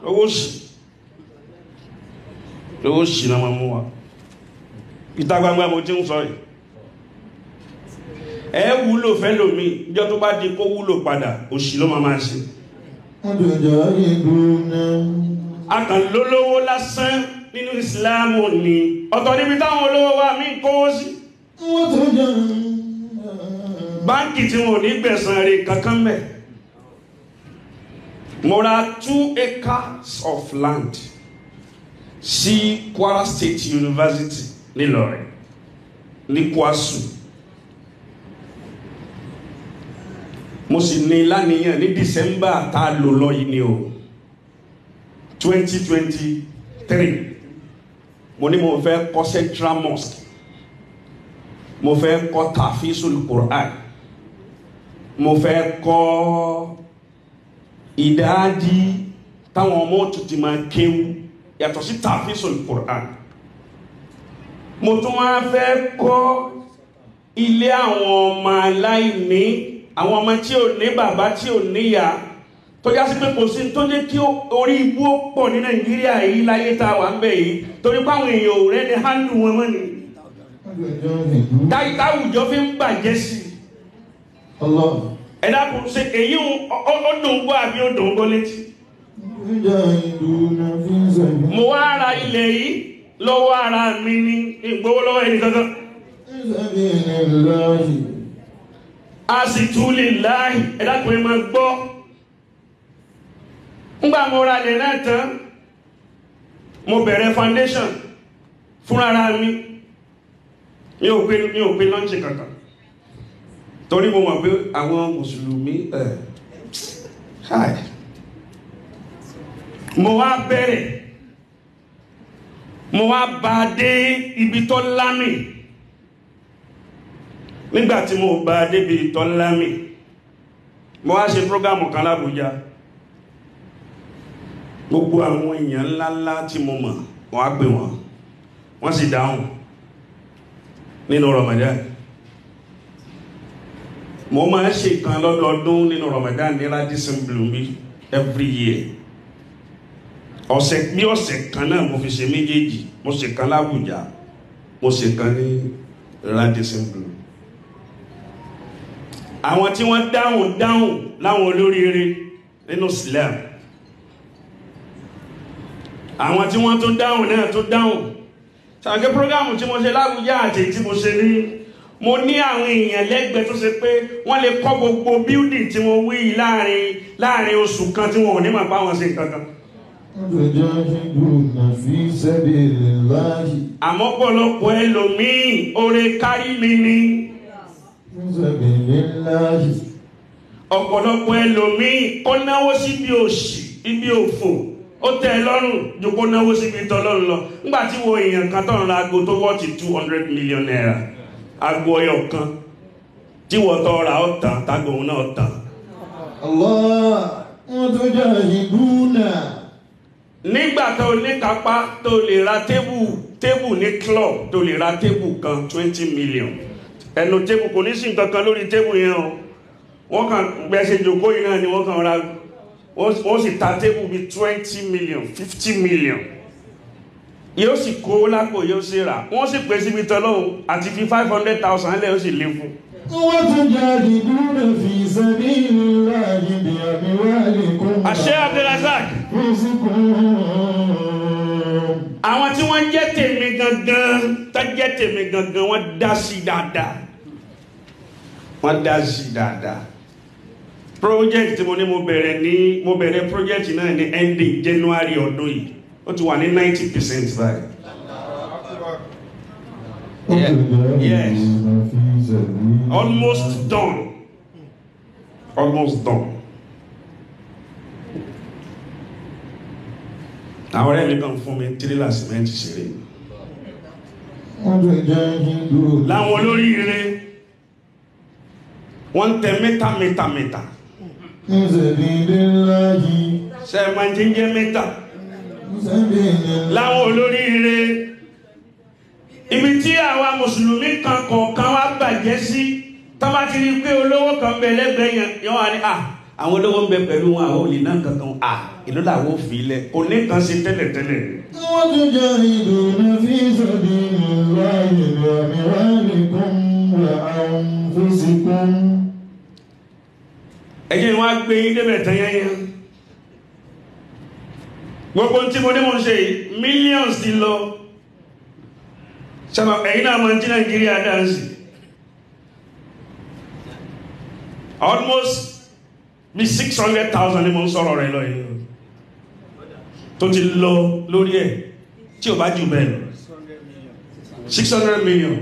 owó sì náà máa mú wa ìta gbangba mo ti ń sọ yìí ẹ wúlò fẹ́ lómi ìjọ tó bá di kó wúlò padà òṣì ló máa ṣe akànlólówó lásán nínú ìsìláàmù ní ọ̀tọ̀ níbi táwọn olówó wa mí kówó sí báńkì tí wọn ò ní gbẹ̀san rẹ̀ kankan mẹ́. Mo ra 2 acres of land sí Kwara State University nílọrin ní Kwasu. Mo sì ní láníyàn ní December tá a lò lọ yìí ni o 2023 mo ní mo fẹ́ kọ́ Central Mosque, mo fẹ́ kọ́ Tahfizul Quran, mo fẹ́ kọ́ ìdájí táwọn ọmọ tuntun máa kéwú yàtọ̀ sí Tahfizul Quran. Mo tún wá fẹ́ kọ́ ilé àwọn ọmọ aláìní, àwọn ọmọ tí ò ní bàbá tí ò níyà, tó já sí pé kò sí tó jẹ́ kí orí ibú ó pọ̀ ní Nàìjíríà yìí láyé tá a wà ń bẹ̀ yìí torí páwọn èèyàn ò rẹ́ ní hánú wọn mọ́ ni táwùjọ fi ń bàjẹ́ sí ẹ̀dá kò ṣe èyí ó dùn gbọ́ àbí ó dùn gbọ́ létí. Mo wá ra ilẹ̀ yìí lọ́wọ́ ara mi ní ìgbówó lọ́wọ́ ẹni kankan a sì tún lè láì ẹ̀dá kò máa gbọ́. Ngbà mo ra ilẹ̀ náà tán mo bẹ̀rẹ̀ foundation fúnra ara mi mi ò pé lọ́nṣì kankan torí mo mọ̀ pé àwọn mùsùlùmí mo wá bẹ̀rẹ̀ mo wá bá dé ibi tó lámì. Nígbàtí mo bá dé ibi tó lámì mo wá ṣe prógámù kan l'Ábùjá. Gbogbo àwọn èèyàn ńláńlá tí mo mọ̀ wọ́n á pè wọ́n sì dáhùn nínú Ramadan. Mo máa ń ṣe kan lọ́dọọdún nínú Ramadan ní Radisson Blu every year. Ọ̀sẹ̀ kan náà mo fi ṣe méjèèjì, mo ṣe kan l'Ábùjá, mo ṣe kan ní Radisson Blu. Àwọn tí wọ́n dáhùn láwọn olóríire nínú Islam, àwọn tí wọ́n tún dáhùn náà tún dáhùn. Ṣàǹkẹ́ prógámù tí mo ṣe l'Ábùjá àti tí mo ṣe ní mo ní àwọn èèyàn lẹ́gbẹ̀ẹ́ tó ṣe pé wọ́n lè kọ́ gbogbo building tí mo wí láàrin oṣù kan tí wọ́n ò ní máa bá wọn ṣe kankan. Àmọ́ pọ̀lọpọ̀ ẹlòmíì oore kárí mi ni. Ọ̀pọ̀lọpọ̀ ẹlòmíì kó náwó síbi òṣì ibi òfò ó tẹ́ lọ́rùn jù kó náwó síbi tọ́lọ́run lọ. Nígbà tí wo èèyàn kan tọ́run láago tó wọ́ọ̀tì 200 million naira agbo ọyọ kan tí wọ́n tọ́ ra ọ̀tàn tágbòun náà tàn. Allah wọ́n tó jẹ́ ìgbúnà. Nígbà tó ní kápá tó lè ra tébù ní club tó lè ra tébù kan 20 million. Ẹnu tébù kò ní sí nǹkan kan lórí tébù yẹn o. Wọ́n kàn gbẹ́sẹ̀ jòkó yìí náà ni wọ́n kàn ra wọ́n sì ta tébù bí 20 million 50 million. Yóò sì kó lápò yóò sì rà wọ́n sì pè síbi tọ́lọ́hun àti fi 500,000 lẹ́ ó sì lé fún. Wọ́n tún jẹ́ ìdúró fi sabilillahi bí amwalikum. Àṣẹ Abdulrazak. Àwọn tí wọ́n jẹ́ tèmi gangan wọ́n dá sí dáadáa. Wọ́n dá sí dáadáa. Project tí mo ní mo bẹ̀rẹ̀ project náà ní ending January ọdún yìí. Ó ti wà ní 90% báyìí. Yes. Almost done. Almost done. Àwọn ọ̀rẹ́ mi kàn fún mi tírélà sìmẹ́ntì ṣeré. Láwọn olóríire wọ́n tẹ mẹ́ta. Ṣé ẹ máa ń jẹ́ mẹ́ta? Láwọn olóríire ibi tí àwa mùsùlùmí kan kọ̀ọ̀kan wá bàjẹ́ sí tó bá ti rí pé olówó kan bẹ lẹ́gbẹ̀ẹ́ yẹn wà ní àwọn olówó ń bẹ pẹ̀lú wọn àwọn olè náà kankan ìlú làwọn ò fi ilẹ̀ kò ní kan ṣe tẹ́lẹ̀tẹ́lẹ̀. wọ́n tún jẹ́ ìdùnnú fi sọ́dí láàyè àmìwálìkún wà àǹfùsìkún. ẹ jẹ́ wọ́n á gbé yín débẹ̀ tán yẹ́yẹ́. gbogbo tí mo ní mo ń ṣe millions ti lọ. sábà ẹ̀yin náà máa ń tí Nàìjíríà dáǹsì. almost bí 600,000 ni mo ń sọ̀rọ̀ rẹ̀ lọ yìí tó ti lọ lórí ẹ̀ tí ò bá jù bẹ́ẹ̀ lọ 600 million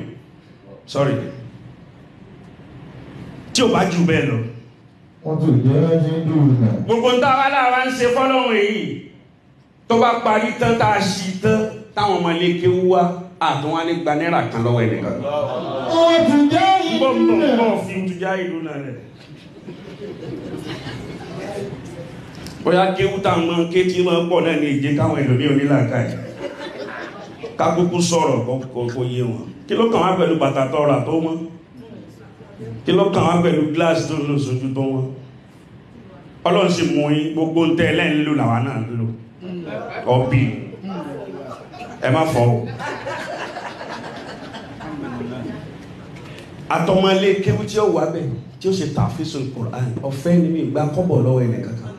sorry tí ò bá jù bẹ́ẹ̀ lọ. wọ́n tún jẹ́ jíndùnà. gbogbo ń táwa láwa ń ṣe fọ́lọ́hún èyí tó bá parí tán tá a ṣí tán táwọn ọmọ ilé kéwú wá àtúnwá ní gba náírà kan lọ́wọ́ ẹnìkan. wọ́n tún jẹ́ ìdùnnà. bọ́ fi tún já ìlú náà rẹ̀. bóyá kéwú táwọn ọmọ kéétì máa ń pọ̀ náà ní ìjẹ́ káwọn ẹlòmí onílàáká yìí kákúkú sọ̀rọ̀ kò yé wọn. kí ló kàn wá pẹ̀lú bàtà tọrọ tó mọ́? kí ló kàn wá pẹ̀lú gíláàsì tó ń lò sójú tó wọ́n? Ọlọ́run sì mú yín gbogbo ń tẹ́ ẹlẹ́yìn lò làwa náà lò ọ̀bì ẹ má fọ́ o. àtọmọlé kéwú tí ó wà bẹ́ẹ̀ tí ó ṣe tàfíìsùn Qur'an ọ̀fẹ́ ni mi gbà kọ́bọ̀ lọ́wọ́ ẹnì kankan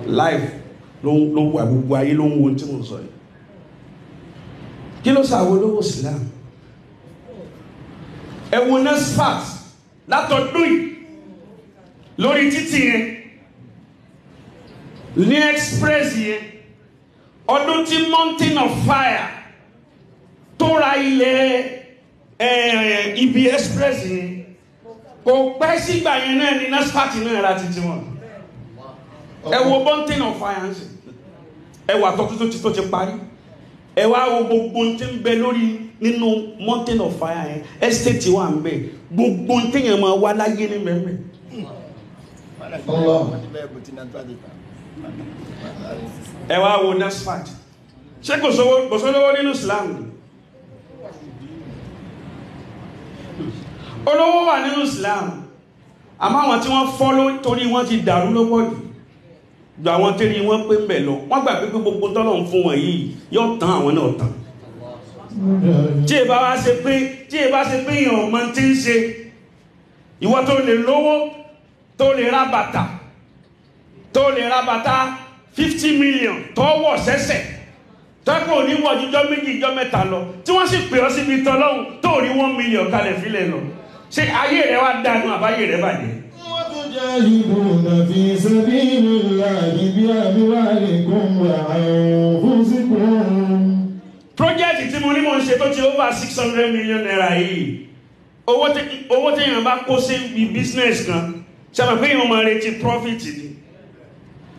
live ló wà gbogbo ayé ló ń wo tí mo sọ yìí. kí ló sàwọn olówó Islam ẹ̀wọ̀n NASFAT látọ̀dún yìí lórí títì yẹn ní express yẹn ọdún tí Mountain of Fire tó ra ilẹ̀ ibi express yẹn kò pẹ́ sígbà yẹn náà ní NASFAT náà ra títí wọn. ẹ wo Mountain of Fire ń sè ẹ wà tọ́tún tó ti parí ẹ wá wo gbogbo tí ń bẹ lórí nínú Mountain of Fire yẹn estate wà ń bẹ gbogbo tí yẹn máa wá láyé ní bẹ́ẹ̀ ẹ wá wo NASFAT ṣé kò sówó nínú Islam olówó wà nínú Islam àmọ́ àwọn tí wọ́n fọ́ torí wọ́n ti dàrú lọ́pọ̀ jù gbà wọn tẹ́rí wọ́n pé ń bẹ̀ lọ wọ́n gbà pé gbogbo tọ́lọ̀ ń fún wọn yìí yóò tán àwọn náà tán tí ẹ bá ṣe pé èèyàn ọmọ tí ń ṣe ìwọ tó lè lówó tó lè ra bàtà 50 million tó wọ̀ sẹ́sẹ̀ tọ́kọ̀ ní wọ̀ jíjọ́ méjì jíjọ́ mẹ́ta lọ tí wọ́n sì pè ọ́ síbi tọ́lọ́hún tó rí 1 million kalẹ̀ fílẹ̀ lọ ṣé ayé rẹ wá dànù àbáyé rẹ bàjẹ́. وتجاهدون في سبيل الله بأموالكم وأنفسكم. project tí mo ní mo ń ṣe tó ti over 600 million naira yìí owó tí èèyàn bá kó sí business kan ṣàmì pé èèyàn máa retí profit ni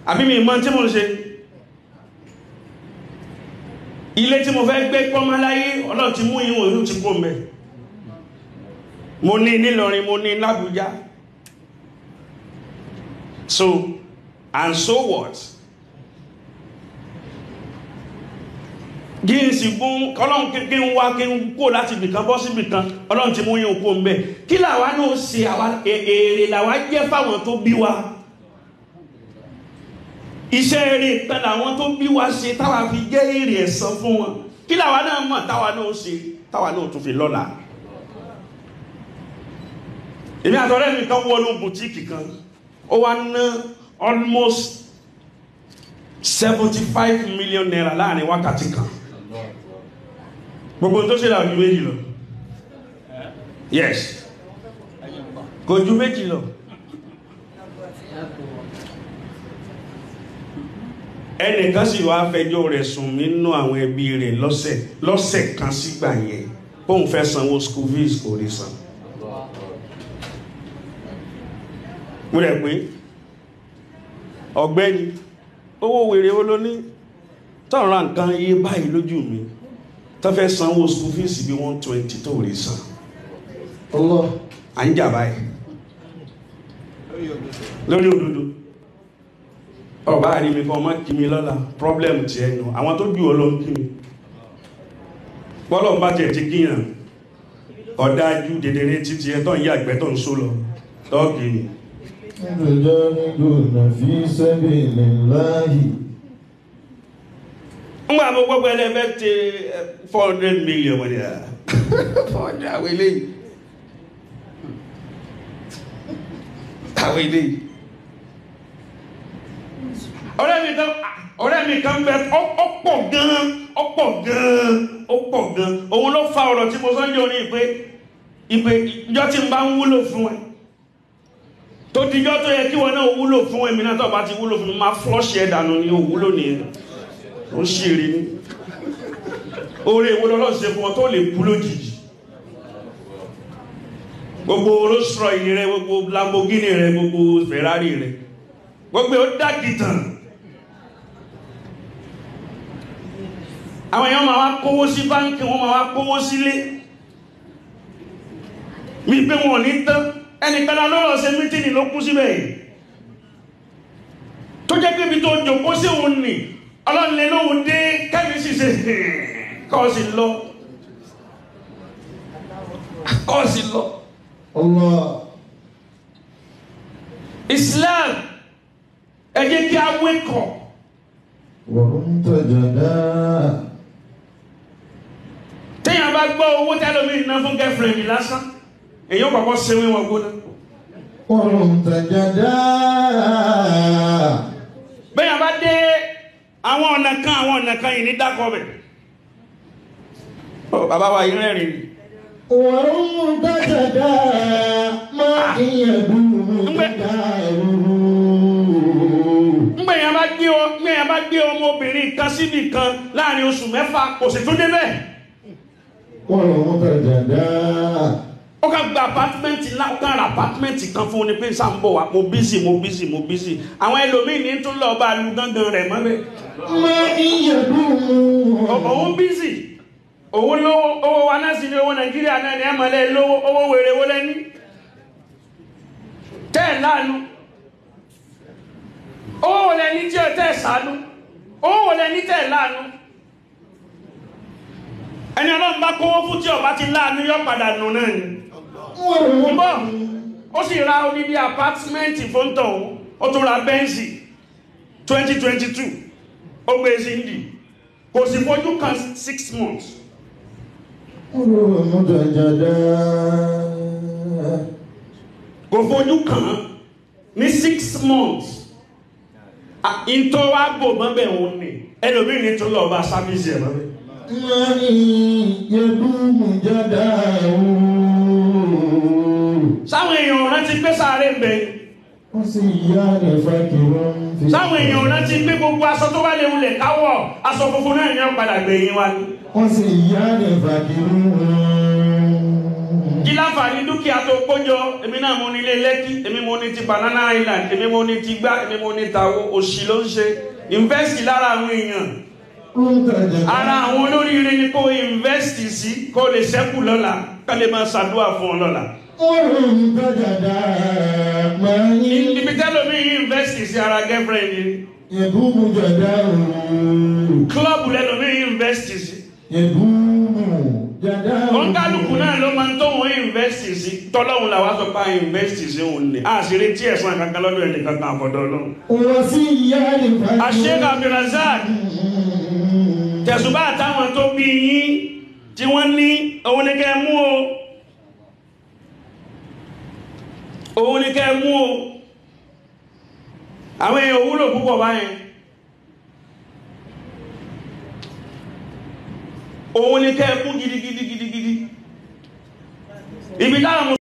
àbí mi mọ tí mo ń ṣe ilé tí mo fẹ́ gbé pọ́nmáláyé Ọlọ́run ti mú ìwọ̀n ìlú ti kó mẹ́ mo ní nílọrin mo ní l'Ábújá so and so what gíǹsì gún Ọlọ́run kí n wá kí n kó láti ibìkan bọ́ sí ibìkan Ọlọ́run ti mú yín kó mẹ́ kí làwa náà ṣe èrè làwa jẹ́ fáwọn tó bí wa iṣẹ́ eré ìtàn làwọn tó bí wa ṣe táwa fi jẹ́ èrè ẹ̀san fún wọn kí làwa náà mọ̀ táwa náà ṣe táwa náà tún fi lọ́la. èmi àtọ̀rẹ́ mi kan wọnú bùtíìkì kan ó wá ná almost 75 million naira láàrin wákàtí kan gbogbo tó ṣe là ju méjì lọ yes kò ju méjì lọ. ẹnìkan sì wá fẹjọ́ rẹ̀ sùn nínú àwọn ẹbí rẹ̀ lọ́sẹ̀ kan sígbà yẹn bóun fẹ́ sanwó school fees kò rí san. mo rẹ̀ pé ọ̀gbẹ́ni owó wèrè ó ló ní tọ́ra nǹkan iye báyìí lójú mi tó fẹ́ sanwó school fees bí 120 tó rí san. à ń jà báyìí lórí òdodo ọba àrími kan ọmọ kí mi lọ́la problem ti ẹnu àwọn tó jù ọ lọ kí mi bọ́lọ̀ bá jẹ̀ ti kíyàn ọ̀dájú dèdèrè títí ẹ tó ń yà àgbẹ́ tó ń só lọ tọ́ọ̀kì ni تجاهدون في سبيل الله ngba mo gbogbo ẹlẹ́fẹ́ ti 400 million wọ́n ni fọ́nà àwọn eléyìí ọ̀rẹ́ mi kan bẹ ọ̀pọ̀ gan òun ló fa ọ̀rọ̀ tí mo sọ́njẹ́ oní ìpé ìjọ tí ń bá ń wúlò fún ẹ tó díjọ́ tó yẹ kí wọ́n náà wúlò fún ẹ̀mí náà tó bá ti wúlò fún ma flush ẹ̀ dànù ní òwúlò ní ẹ̀ ó ṣèrè ní orí èwo lọ́lọ́ ṣe fún ọ tó lè kú lójijì gbogbo Rolls Royce rẹ gbogbo Lamborghini rẹ gbogbo Ferrari rẹ gbogbo ó dàgìtàn àwọn èèyàn máa wá kówó sí báńkì wọ́n máa wá kówó sílé mi pé wọn ní tán ẹnìkanlá lọ́rọ̀ ṣe mítìnì ló kú síbẹ̀ yìí tó jẹ́ pé ibi tó jòkó sí òun nì ọlọ́nlẹ̀ lóhun dé kẹ́mì sì ṣe kọ́ọ̀sì lọ Allah Islam ẹ jẹ́ kí a wékọ̀ وهم تجدا téèyàn bá gbọ́ owó tẹ́lómi iná fún girlfriend lásán èyí ó kọ́kọ́ ṣe wíwọ̀n gbóná وهم تجدا bẹ́yàn bá dé àwọn ọ̀nà kan yìí ní dákọ̀ bẹ̀ bàbá wa yìí rẹ̀rìn وهم تجدا ما يدوم ngbẹ̀yàn bá gbé ọmọbìnrin kan síbì kan láàrin oṣù mẹ́fà kò sì tún débẹ̀ وهم تجدا ó ká gba apátímẹ́ǹtì ńlá ó ká ra apátímẹ́ǹtì kan fún ní pé sáàmbọ̀ wa mo bísì àwọn ẹlòmíì ní tún lọ bá lu gángan rẹ̀ mọ́bẹ̀ ما يدوم òun bísì òun lówó owó wa náà sí ní owó Nàìjíríà náà ní ẹmọ̀lẹ́ lówó owó wèrè wó lẹ́ní tẹ́ẹ̀ láàánú owó wò lẹ́ní tí ó tẹ́ẹ̀ sánú owó wò lẹ́ní tẹ́ẹ̀ láàánú ẹni Ọlọ́run bá kówó fún tí ọba ti láàánú yọ padà nù náà ni mbọ́ ó sì ra oníbi apátímẹ́ǹtì fóńtọ̀ òun ó tún ra bẹ́ǹsì 2022 ó gbé sí ndì kò sì fojú kan 6 months وهم تجدا kò fojú kan ní 6 months ìntọ́ wa bò mọ́bẹ̀ òun ni ẹlòmíì ní tó lọ bá sábìsì ẹ̀ mọ́bẹ̀ ما يدوم جداه sáwọn èèyàn rántí pé sáré ń bẹ وسيان فكر في sáwọn èèyàn rántí pé gbogbo aṣọ tó bá léwu lẹ̀ káwọ̀ aṣọ funfun náà ní ọ̀padà gbẹ̀yìn wa ni وسيان فكر kí láǹfààní dúkìá tó kójọ èmi náà mo nílé Lẹ́kì èmi mo ní ti Banana Island èmi mo ní ti gbá èmi mo ní tàwọ òṣì ló ń ṣe invest lára àwọn èèyàn ara àwọn olóríire ni kó invest sí kó lè ṣẹ́kù lọ́la ká lè máa ṣàdúrà fún ọ lọ́la ibi tẹ́lómi invest sí ara girlfriend ni club lẹ́lómi invest sí ọ̀nkálùkù náà ló máa ń tó wọ́n invest sí tọ́lọ́hun làwọn sọ pé invest sí òun ni àṣírí tí ẹ̀sán kankan lọ́dọ̀ ẹni kankan àfọ̀dọ̀ lọ. Sheikh Abdulrazak tẹ̀sùbá àtàwọn tó bí yín tí wọ́n ní òun ní kẹ́ mú o àwọn èèyàn wúlò púpọ̀ báyẹn òun ní kẹ́ kú gidigidi ibi táwọn